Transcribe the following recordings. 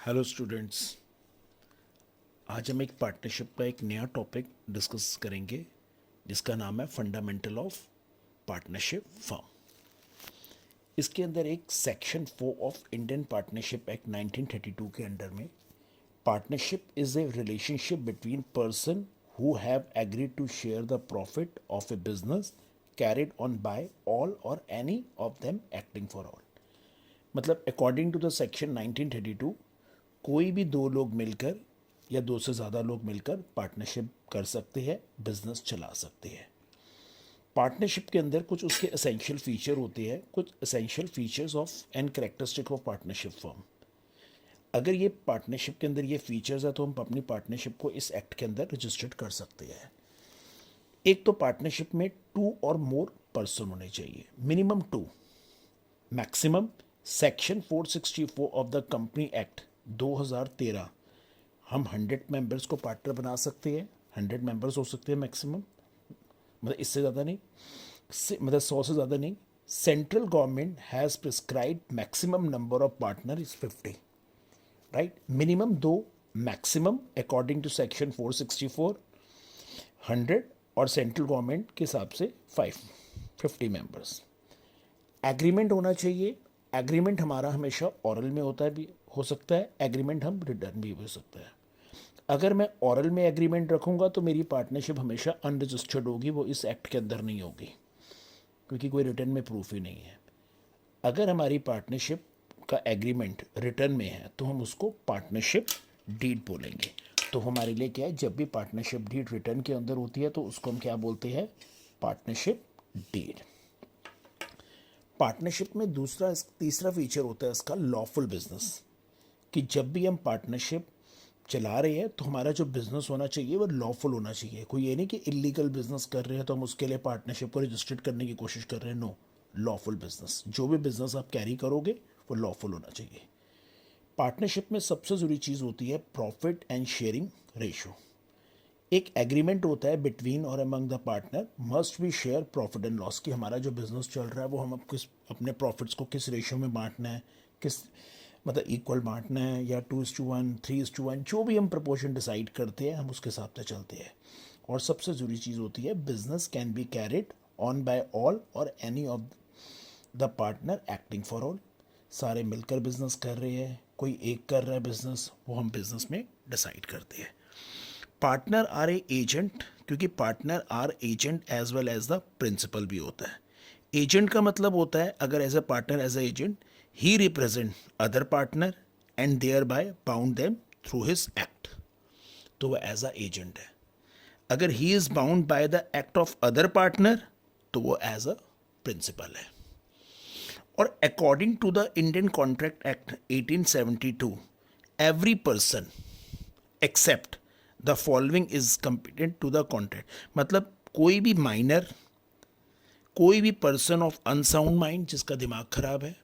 Hello students, आज हम एक पार्टनरशिप का एक नया टॉपिक डिस्कस करेंगे जिसका नाम है फंडामेंटल ऑफ पार्टनरशिप फर्म। इसके अंदर एक section 4 of Indian partnership act 1932 के अंडर में partnership is a relationship between person who have agreed to share the profit of a business carried on by all or any of them acting for all. मतलब according to the section 1932 कोई भी दो लोग मिलकर या दो से ज़्यादा लोग मिलकर पार्टनरशिप कर सकते हैं, बिजनेस चला सकते हैं। पार्टनरशिप के अंदर कुछ उसके एसेंशियल फीचर होते हैं, कुछ essential features of and characteristic of partnership firm. अगर ये पार्टनरशिप के अंदर ये फीचर्स है तो हम अपनी पार्टनरशिप को इस एक्ट के अंदर रजिस्टर्ड कर सकते हैं। एक तो पार्टनरशिप में 2 और मोर पर्सन होने चाहिए, minimum 2, maximum section 464 of the company act 2013 हम 100 मेंबर्स को पार्टनर बना सकते हैं। 100 मेंबर्स हो सकते हैं मैक्सिमम, मतलब इससे ज़्यादा नहीं, मतलब 100 से ज़्यादा नहीं। Central government has prescribe maximum number of partner is 50, right. Minimum 2, maximum according to section 464 100 और सेंट्रल गवर्नमेंट के हिसाब से 50 मेंबर्स। एग्रीमेंट होना चाहिए। एग्रीमेंट हमारा हमेशा ऑरल में होता है, भी हो सकता है, एग्रीमेंट हम रिटर्न भी हो सकता है। अगर मैं ऑरल में एग्रीमेंट रखूंगा तो मेरी पार्टनरशिप हमेशा अनरजिस्टर्ड होगी, वो इस एक्ट के अंदर नहीं होगी क्योंकि कोई रिटर्न में प्रूफ ही नहीं है। अगर हमारी पार्टनरशिप का एग्रीमेंट रिटर्न में है तो हम उसको पार्टनरशिप डीड बोलेंगे। तो हमारे लिए क्या है, जब भी पार्टनरशिप डीड रिटर्न के अंदर होती है तो उसको हम क्या बोलते हैं, पार्टनरशिप डीड। पार्टनरशिप में तीसरा फीचर होता है इसका लॉफुल बिजनेस, कि जब भी हम पार्टनरशिप चला रहे हैं तो हमारा जो बिज़नेस होना चाहिए वो लॉफुल होना चाहिए। कोई ये नहीं कि इलीगल बिजनेस कर रहे हैं तो हम उसके लिए पार्टनरशिप को रजिस्टर्ड करने की कोशिश कर रहे हैं। नो, लॉफुल बिजनेस, जो भी बिजनेस आप कैरी करोगे वो लॉफुल होना चाहिए। पार्टनरशिप में सबसे ज़रूरी चीज़ होती है प्रॉफिट एंड शेयरिंग रेशो। एक एग्रीमेंट होता है बिटवीन और among the partner must be share profit and loss, कि हमारा जो बिजनेस चल रहा है वो हम अपने प्रॉफिट्स को किस रेशियो में बांटना है, किस मतलब इक्वल बांटना है या 2:1, 3:1, जो भी हम प्रपोर्शन डिसाइड करते हैं हम उसके हिसाब से चलते हैं। और सबसे ज़रूरी चीज़ होती है business can be carried on by all or any of the partner acting for all. सारे मिलकर बिजनेस कर रहे हैं, कोई एक कर रहा है बिजनेस, वो हम बिजनेस में डिसाइड करते हैं। पार्टनर आर ए एजेंट, क्योंकि partner are agent as well as the principal भी होता है। एजेंट का मतलब होता है अगर as a partner as a agent ही represent other partner and thereby bound them through his act, तो वह एज अ एजेंट है। अगर he is bound by the act of other partner तो वो एज अ प्रिंसिपल है। और according to the Indian contract act 1872 every person except the following is competent to the contract, मतलब कोई भी minor, कोई भी पर्सन ऑफ अनसाउंड माइंड जिसका दिमाग खराब है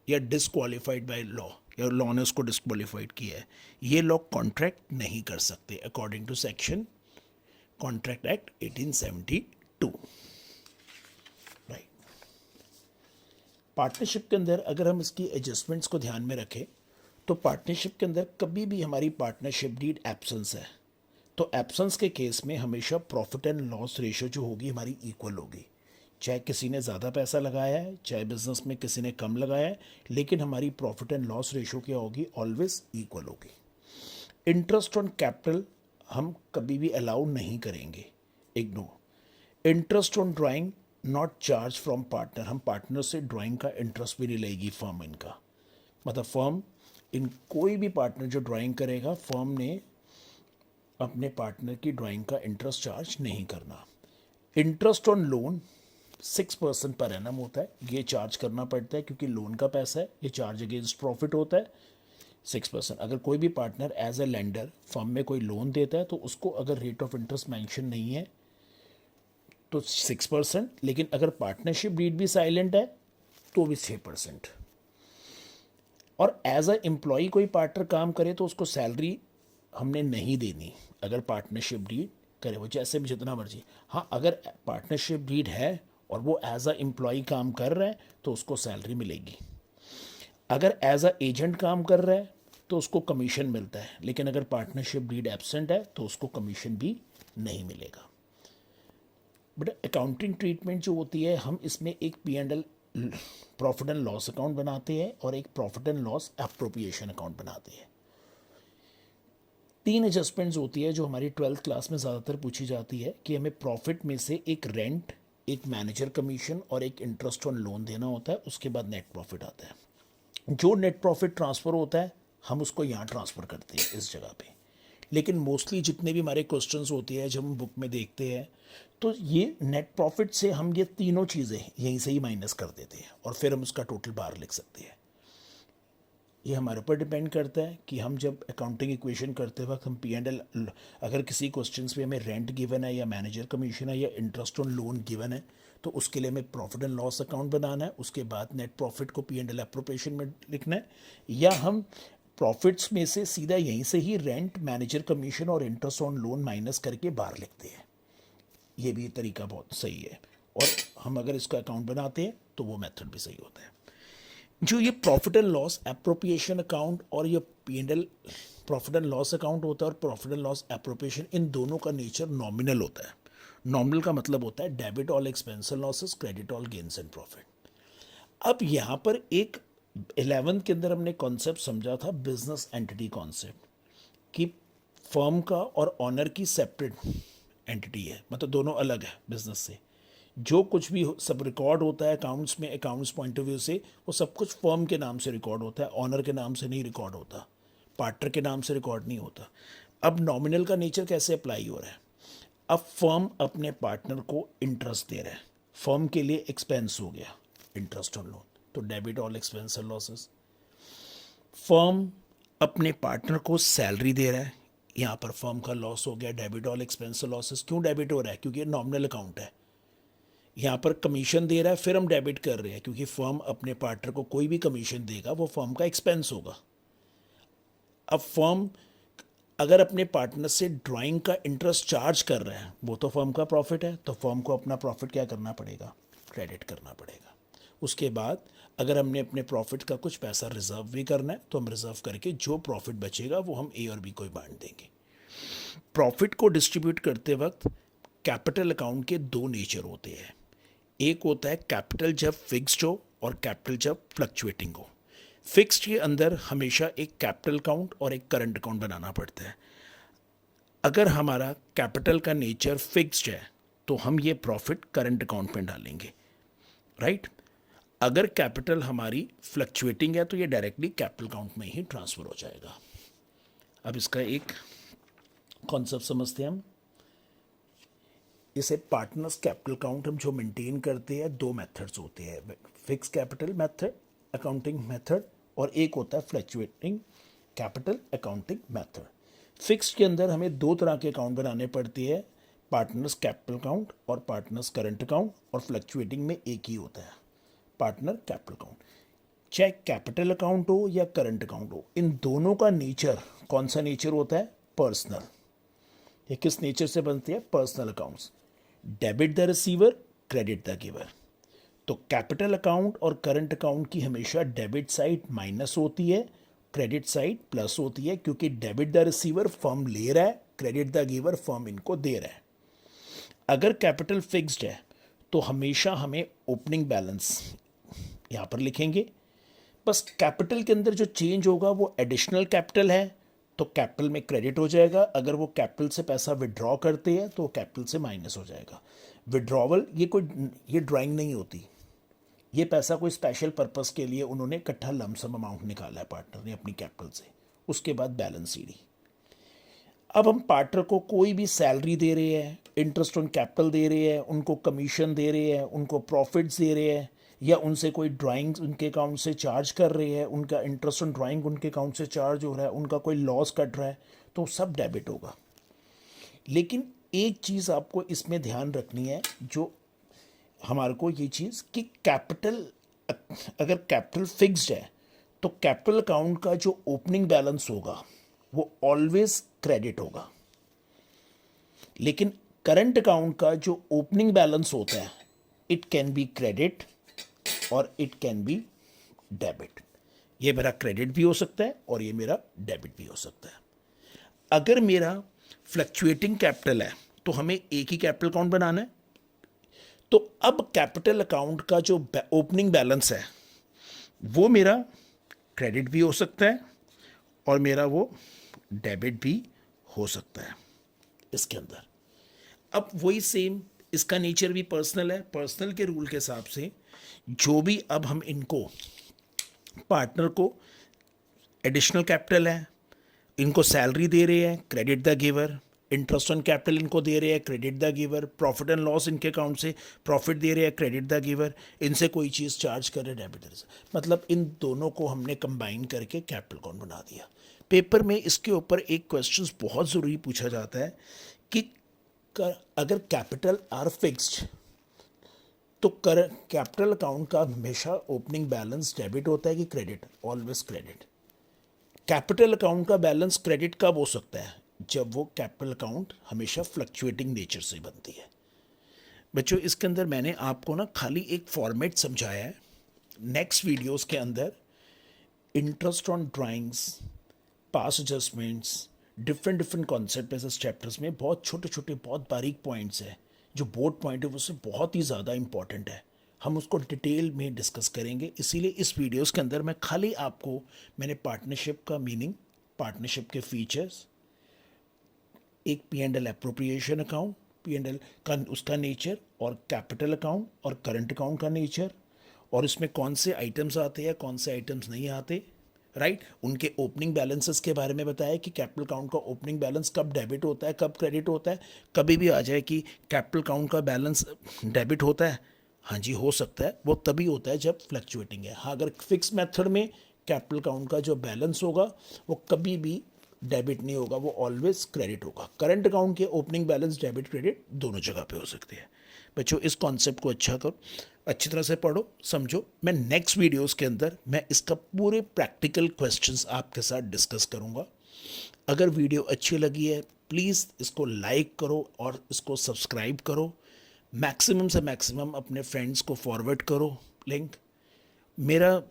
या डिसक्वालिफाइड बाय लॉ, या लॉ ने उसको डिसक्वालिफाइड किया है, ये लोग कॉन्ट्रैक्ट नहीं कर सकते according to section contract act 1872, right. Partnership के अंदर अगर हम इसकी एडजस्टमेंट्स को ध्यान में रखें तो पार्टनरशिप के अंदर कभी भी हमारी पार्टनरशिप डीड एब्सेंस है तो एब्सेंस के केस में हमेशा प्रॉफिट एंड लॉस रेशियो जो होगी हमारी इक्वल होगी। चाहे किसी ने ज़्यादा पैसा लगाया है, चाहे बिजनेस में किसी ने कम लगाया है, लेकिन हमारी प्रॉफिट एंड लॉस रेशियो क्या होगी, ऑलवेज इक्वल होगी। इंटरेस्ट ऑन कैपिटल हम कभी भी अलाउ नहीं करेंगे, ignore. Interest on drawing not charge from partner, हम पार्टनर से ड्राइंग का इंटरेस्ट भी नहीं लेगी फर्म इनका, मतलब फर्म इन कोई भी पार्टनर जो ड्राइंग करेगा फर्म ने अपने पार्टनर की ड्राइंग का इंटरेस्ट चार्ज नहीं करना। Interest on loan 6% per annum होता है, ये चार्ज करना पड़ता है क्योंकि लोन का पैसा है, ये चार्ज अगेंस्ट प्रॉफिट होता है 6%। अगर कोई भी partner as a lender firm में कोई लोन देता है तो उसको अगर रेट ऑफ इंटरेस्ट मेंशन नहीं है तो 6%, लेकिन अगर पार्टनरशिप डीड भी साइलेंट है तो भी 6%। और एज अ एम्प्लॉय कोई पार्टनर काम करे तो उसको सैलरी हमने नहीं देनी अगर पार्टनरशिप डीड करे, वो जैसे भी जितना मर्जी। हाँ, अगर पार्टनरशिप डीड है और वो एज अ एम्प्लॉय काम कर रहा है तो उसको सैलरी मिलेगी। अगर एज अ एजेंट काम कर रहा है तो उसको कमीशन मिलता है, लेकिन अगर पार्टनरशिप डीड एब्सेंट है तो उसको कमीशन भी नहीं मिलेगा। बट अकाउंटिंग ट्रीटमेंट जो होती है, हम इसमें एक P&L profit and loss account बनाते हैं और एक profit and loss appropriation account बनाते हैं। 3 एडजस्टमेंट्स होती है जो हमारी 12th क्लास में ज़्यादातर पूछी जाती है कि हमें प्रॉफिट में से एक रेंट, एक मैनेजर कमीशन और एक इंटरेस्ट ऑन लोन देना होता है, उसके बाद नेट प्रॉफिट आता है। जो नेट प्रॉफिट ट्रांसफ़र होता है हम उसको यहाँ ट्रांसफ़र करते हैं इस जगह पे। लेकिन मोस्टली जितने भी हमारे क्वेश्चंस होते हैं जब हम बुक में देखते हैं तो ये नेट प्रॉफिट से हम ये तीनों चीज़ें यहीं से ही माइनस कर देते हैं और फिर हम उसका टोटल बाहर लिख सकते हैं। ये हमारे ऊपर डिपेंड करता है कि हम जब अकाउंटिंग इक्वेशन करते वक्त हम P&L, अगर किसी क्वेश्चंस में हमें रेंट गिवन है या मैनेजर कमीशन है या इंटरेस्ट ऑन लोन गिवन है तो उसके लिए हमें प्रॉफिट एंड लॉस अकाउंट बनाना है, उसके बाद नेट प्रॉफिट को P&L एप्रोप्रिएशन में लिखना है, या हम प्रॉफिट्स में से सीधा यहीं से ही रेंट, मैनेजर कमीशन और इंटरेस्ट ऑन लोन माइनस करके बाहर लिखते हैं। ये भी तरीका बहुत सही है और हम अगर इसका अकाउंट बनाते हैं तो वो मेथड भी सही होता है। जो ये profit and loss appropriation account और ये P&L profit and loss account होता है और प्रॉफिट एंड लॉस एप्रोप्रिएशन, इन दोनों का नेचर नॉमिनल होता है। नॉमिनल का मतलब होता है debit all expense and losses, credit all gains and profit. अब यहाँ पर एक 11th के अंदर हमने कॉन्सेप्ट समझा था बिजनेस एंटिटी कॉन्सेप्ट, कि फर्म का और ऑनर की सेपरेट एंटिटी है, मतलब दोनों अलग है बिजनेस से। जो कुछ भी सब रिकॉर्ड होता है अकाउंट्स में, अकाउंट्स पॉइंट ऑफ व्यू से, वो सब कुछ फर्म के नाम से रिकॉर्ड होता है, ऑनर के नाम से नहीं रिकॉर्ड होता, पार्टनर के नाम से रिकॉर्ड नहीं होता। अब नॉमिनल का नेचर कैसे अप्लाई हो रहा है? अब फर्म अपने पार्टनर को इंटरेस्ट दे रहा है, फर्म के लिए एक्सपेंस हो गया इंटरेस्ट ऑन लोन, तो debit all expense and losses. Firm अपने पार्टनर को सैलरी दे रहा है, यहाँ पर फर्म का लॉस हो गया, debit all expense and losses. क्यों डेबिट हो रहा है? क्योंकि ये नॉमिनल अकाउंट है। यहाँ पर कमीशन दे रहा है, फिर हम डेबिट कर रहे हैं क्योंकि फर्म अपने पार्टनर को कोई भी कमीशन देगा वो फर्म का एक्सपेंस होगा। अब फर्म अगर अपने पार्टनर से ड्राइंग का इंटरेस्ट चार्ज कर रहा है, वो तो फर्म का प्रॉफिट है, तो फर्म को अपना प्रॉफिट क्या करना पड़ेगा? क्रेडिट करना पड़ेगा। उसके बाद अगर हमने अपने प्रॉफिट का कुछ पैसा रिजर्व भी करना है तो हम रिजर्व करके जो प्रॉफिट बचेगा वो हम ए और बी को ही बांट देंगे। प्रॉफिट को डिस्ट्रीब्यूट करते वक्त कैपिटल अकाउंट के 2 नेचर होते हैं। एक होता है कैपिटल जब फिक्स्ड हो और कैपिटल जब फ्लक्चुएटिंग हो। फिक्स्ड के अंदर हमेशा एक कैपिटल अकाउंट और एक करंट अकाउंट बनाना पड़ता है। अगर हमारा कैपिटल का नेचर फिक्स्ड है तो हम ये प्रॉफिट करंट अकाउंट में डालेंगे, राइट। अगर कैपिटल हमारी फ्लक्चुएटिंग है तो ये डायरेक्टली कैपिटल अकाउंट में ही ट्रांसफ़र हो जाएगा। अब इसका एक कॉन्सेप्ट समझते हैं हम। इसे पार्टनर्स कैपिटल अकाउंट हम जो मेंटेन करते हैं, 2 मेथड्स होते हैं, fix capital method accounting method और एक होता है fluctuating capital accounting method. Fixed के अंदर हमें 2 तरह के अकाउंट बनाने पड़ते हैं, पार्टनर्स कैपिटल अकाउंट और पार्टनर्स करंट अकाउंट, और फ्लक्चुएटिंग में एक ही होता है, पार्टनर कैपिटल अकाउंट। चाहे कैपिटल अकाउंट हो या करंट अकाउंट हो, इन दोनों का नेचर कौन सा नेचर होता है? पर्सनल। ये किस नेचर से बनती है? Personal accounts. Debit the receiver, credit the giver. तो कैपिटल अकाउंट और करंट अकाउंट की हमेशा डेबिट साइड माइनस होती है, क्रेडिट साइड प्लस होती है, क्योंकि डेबिट द रिसीवर फर्म ले रहा है, क्रेडिट द गिवर फर्म इनको दे रहा है। अगर कैपिटल फिक्स्ड है तो हमेशा हमें ओपनिंग बैलेंस यहाँ पर लिखेंगे, बस कैपिटल के अंदर जो चेंज होगा वो एडिशनल कैपिटल है तो कैपिटल में क्रेडिट हो जाएगा। अगर वो कैपिटल से पैसा विड्रॉ करते हैं तो कैपिटल से माइनस हो जाएगा। विड्रॉवल ये ड्राइंग नहीं होती, ये पैसा कोई स्पेशल पर्पस के लिए उन्होंने इकट्ठा लमसम अमाउंट निकाला है पार्टनर ने अपनी कैपिटल से, उसके बाद बैलेंस सीडी। अब हम पार्टनर को कोई भी सैलरी दे रहे हैं, इंटरेस्ट ऑन कैपिटल दे रहे हैं, उनको कमीशन दे रहे हैं, उनको प्रॉफिट्स दे रहे हैं, या उनसे कोई ड्राइंग्स उनके अकाउंट से चार्ज कर रहे हैं, उनका इंटरेस्ट ऑन ड्राइंग उनके अकाउंट से चार्ज हो रहा है, उनका कोई लॉस कट रहा है, तो सब डेबिट होगा। लेकिन एक चीज़ आपको इसमें ध्यान रखनी है, जो हमारे को ये चीज़ कि कैपिटल, अगर कैपिटल फिक्स्ड है तो कैपिटल अकाउंट का जो ओपनिंग बैलेंस होगा वो ऑलवेज क्रेडिट होगा, लेकिन करंट अकाउंट का जो ओपनिंग बैलेंस होता है इट कैन बी क्रेडिट और इट कैन बी डेबिट। ये मेरा क्रेडिट भी हो सकता है और ये मेरा डेबिट भी हो सकता है। अगर मेरा फ्लक्चुएटिंग कैपिटल है तो हमें एक ही कैपिटल अकाउंट बनाना है। तो अब कैपिटल अकाउंट का जो ओपनिंग बैलेंस है वो मेरा क्रेडिट भी हो सकता है और मेरा वो डेबिट भी हो सकता है इसके अंदर। अब वही सेम, इसका नेचर भी पर्सनल है। पर्सनल के रूल के हिसाब से जो भी अब हम इनको पार्टनर को एडिशनल कैपिटल है, इनको सैलरी दे रहे हैं, credit the giver. Interest on capital इनको दे रहे हैं, credit the giver. Profit and loss इनके अकाउंट से प्रॉफिट दे रहे हैं, क्रेडिट द गिवर। इनसे कोई चीज़ चार्ज कर रहे, डेबिट। मतलब इन दोनों को हमने कंबाइन करके कैपिटल अकाउंट बना दिया। पेपर में इसके ऊपर एक क्वेश्चन बहुत ज़रूरी पूछा जाता है कि अगर कैपिटल आर फिक्स्ड तो कैपिटल अकाउंट का हमेशा ओपनिंग बैलेंस डेबिट होता है कि credit? Always credit. Capital account का बैलेंस क्रेडिट कब हो सकता है? जब वो कैपिटल अकाउंट हमेशा फ्लक्चुएटिंग नेचर से बनती है। बच्चों इसके अंदर मैंने आपको ना खाली एक फॉर्मेट समझाया है। नेक्स्ट वीडियोस के अंदर interest on drawings, pass adjustments, different concept ऐसे चैप्टर्स में बहुत छोटे छोटे बहुत बारीक पॉइंट्स हैं जो बोर्ड पॉइंट है उससे बहुत ही ज़्यादा इंपॉर्टेंट है। हम उसको डिटेल में डिस्कस करेंगे। इसीलिए इस वीडियोस के अंदर मैं खाली आपको मैंने पार्टनरशिप का मीनिंग, पार्टनरशिप के फीचर्स, एक P and L appropriation account, P and L का उसका नेचर, और कैपिटल अकाउंट और करंट अकाउंट का नेचर, और इसमें कौन से आइटम्स आते हैं कौन से आइटम्स नहीं आते, राइट। उनके ओपनिंग बैलेंसेस के बारे में बताया कि कैपिटल अकाउंट का ओपनिंग बैलेंस कब डेबिट होता है कब क्रेडिट होता है। कभी भी आ जाए कि कैपिटल अकाउंट का बैलेंस डेबिट होता है, हाँ जी हो सकता है, वो तभी होता है जब फ्लक्चुएटिंग है। हाँ, अगर फिक्स मेथड में कैपिटल अकाउंट का जो बैलेंस होगा वो कभी भी डेबिट नहीं होगा, वो ऑलवेज क्रेडिट होगा। करंट अकाउंट के ओपनिंग बैलेंस डेबिट क्रेडिट दोनों जगह पे हो सकते हैं। बच्चों इस कॉन्सेप्ट को अच्छी तरह से पढ़ो, समझो। मैं नेक्स्ट वीडियोस के अंदर मैं इसका पूरे प्रैक्टिकल क्वेश्चंस आपके साथ डिस्कस करूंगा। अगर वीडियो अच्छी लगी है प्लीज़ इसको लाइक करो और इसको सब्सक्राइब करो। मैक्सिमम से मैक्सिमम अपने फ्रेंड्स को फॉरवर्ड करो लिंक। मेरा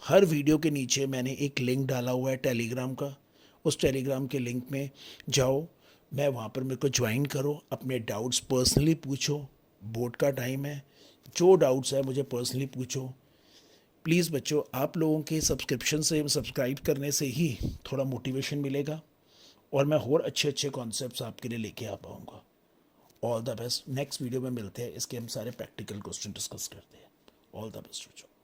हर वीडियो के नीचे मैंने एक लिंक डाला हुआ है टेलीग्राम का, उस टेलीग्राम के लिंक में जाओ, मैं वहाँ पर मेरे को ज्वाइन करो, अपने डाउट्स पर्सनली पूछो। बोर्ड का टाइम है, जो डाउट्स है मुझे पर्सनली पूछो प्लीज़। बच्चों आप लोगों के सब्सक्रिप्शन से, सब्सक्राइब करने से ही थोड़ा मोटिवेशन मिलेगा और मैं और अच्छे अच्छे कॉन्सेप्ट्स आपके लिए लेके आ पाऊँगा। All the best. Next video में मिलते हैं, इसके हम सारे प्रैक्टिकल क्वेश्चन डिस्कस करते हैं। ऑल द बेस्ट बच्चों।